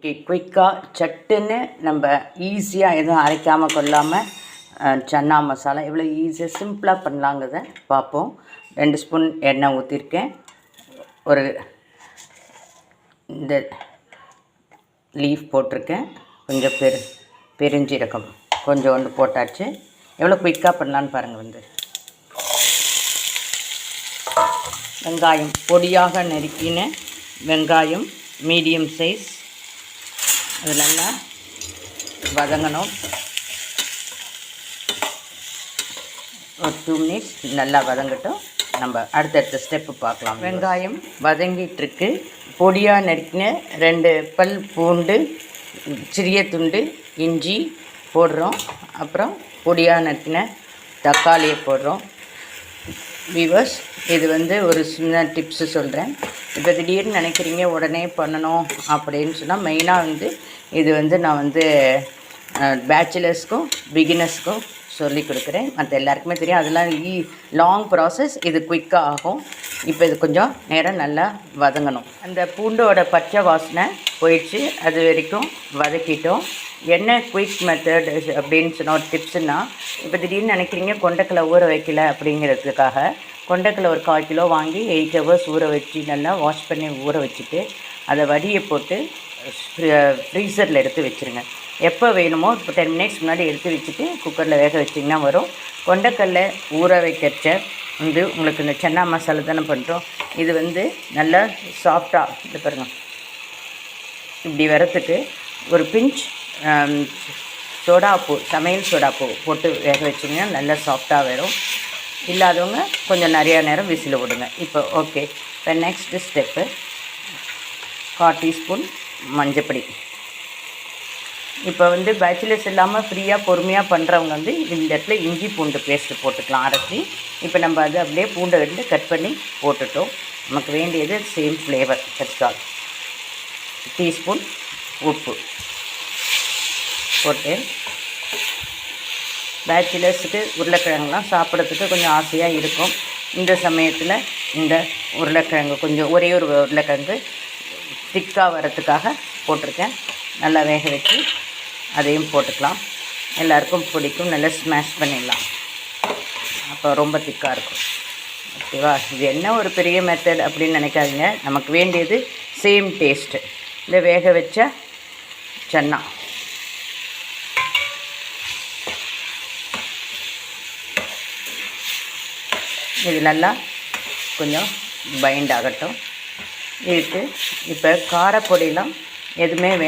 Okay, குயிக்காக சட்டுன்னு நம்ம ஈஸியாக எதுவும் அரைக்காமல் கொள்ளாமல் சன்னா மசாலா எவ்வளோ ஈஸியாக சிம்பிளாக பண்ணலாங்கிறத பார்ப்போம். 2 ஸ்பூன் எண்ணெய் ஊற்றிருக்கேன். ஒரு இந்த லீஃப் போட்டிருக்கேன். கொஞ்சம் பெருஞ்சீரகம் கொஞ்சோண்டு போட்டாச்சு. எவ்வளோ குயிக்காக பண்ணலான்னு பாருங்கள். வெங்காயம் பொடியாக நறுக்கின வெங்காயம் மீடியம் சைஸ், அது நல்லா வதங்கணும். ஒரு 2 மினிட்ஸ் நல்லா வதங்கட்டும். நம்ம அடுத்தடுத்த ஸ்டெப்பு பார்க்கலாம். வெங்காயம் வதங்கிட்டுருக்கு. பொடியாக நறுக்கின 2 பல் பூண்டு, சிறிய துண்டு இஞ்சி போடுறோம். அப்புறம் பொடியாக நறுக்கின தக்காளியை போடுறோம். வீவர்ஸ், இது ஒரு சின்ன டிப்ஸு சொல்கிறேன். இப்போ திடீர்னு நினைக்கிறீங்க உடனே பண்ணணும் அப்படின்னு சொன்னால், மெயினாக இது நான் பேச்சுலர்ஸ்க்கும் பிகினர்ஸ்க்கும் சொல்லி கொடுக்குறேன். மற்ற எல்லாருக்குமே தெரியும். அதெல்லாம் லாங் ப்ராசஸ். இது குயிக்காக ஆகும். இப்போ இது கொஞ்சம் நேரம் நல்லா வதங்கணும். அந்த பூண்டோட பச்சை வாசனை போயிடுச்சு. அது வரைக்கும் வதக்கிட்டோம். என்ன குயிக் மெத்தட் அப்படின்னு சொன்ன ஒரு டிப்ஸுன்னா, இப்போ திடீர்னு நினைக்கிறீங்க கொண்டைக்கடலை ஊற வைக்கல அப்படிங்கிறதுக்காக கொண்டைக்கடலை ஒரு 1/4 கிலோ வாங்கி 8 ஹவர்ஸ் ஊற வச்சு நல்லா வாஷ் பண்ணி ஊற வச்சுட்டு அதை வடியை போட்டு ஃப்ரீசரில் எடுத்து வச்சுருங்க. எப்போ வேணுமோ இப்போ 10 மினிட்ஸ் முன்னாடி எடுத்து வச்சுட்டு குக்கரில் வேக வச்சிங்கன்னா வரும். கொண்டைக்கடலை ஊற வைக்கிறச்ச உங்களுக்கு இந்த சன்னா மசாலா தானே பண்ணுறோம். இது நல்லா சாஃப்டாக இது பாருங்கள். இப்படி வரத்துக்கு ஒரு பிஞ்ச் சோடாப்பூ, சமையல் சோடாப்பூ போட்டு வேக வச்சிங்கன்னா நல்லா சாஃப்டாக வரும். இல்லாதவங்க கொஞ்சம் நிறையா நேரம் விசில் விடுங்க. இப்போ ஓகே. இப்போ நெக்ஸ்ட்டு ஸ்டெப்பு 1/4 டீஸ்பூன் மஞ்சப்பொடி. இப்போ பேச்சுலர்ஸ் இல்லாமல் ஃப்ரீயாக பொறுமையாக பண்ணுறவங்க இந்த இடத்துல இஞ்சி பூண்டு பேஸ்ட்டு போட்டுக்கலாம் அரைச்சி. இப்போ நம்ம அது அப்படியே பூண்டை கட் பண்ணி போட்டுட்டோம். நமக்கு வேண்டியது சேம் ஃப்ளேவர். தட்ஸ் டீஸ்பூன் உப்பு போட்டு, பேச்சுலர்ஸுக்கு உருளைக்கிழங்குலாம் சாப்பிட்றதுக்கு கொஞ்சம் ஆசையாக இருக்கும். இந்த சமயத்தில் இந்த உருளைக்கிழங்கு கொஞ்சம் ஒரே ஒரு உருளைக்கிழங்கு திக்காக வரத்துக்காக போட்டிருக்கேன். நல்லா வேக வச்சு அதையும் போட்டுக்கலாம். எல்லாருக்கும் பிடிக்கும். நல்லா ஸ்மாஷ் பண்ணிடலாம். அப்போ ரொம்ப திக்காக இருக்கும். ஓகேவா? இது என்ன ஒரு பெரிய மெத்தட் அப்படின்னு நினைக்காதீங்க. நமக்கு வேண்டியது சேம் டேஸ்ட்டு. இந்த வேக வச்ச சன்னா இது நல்லா கொஞ்சம் பைண்ட் ஆகட்டும். இதுக்கு இப்போ காரப்பொடியெலாம் எதுவுமே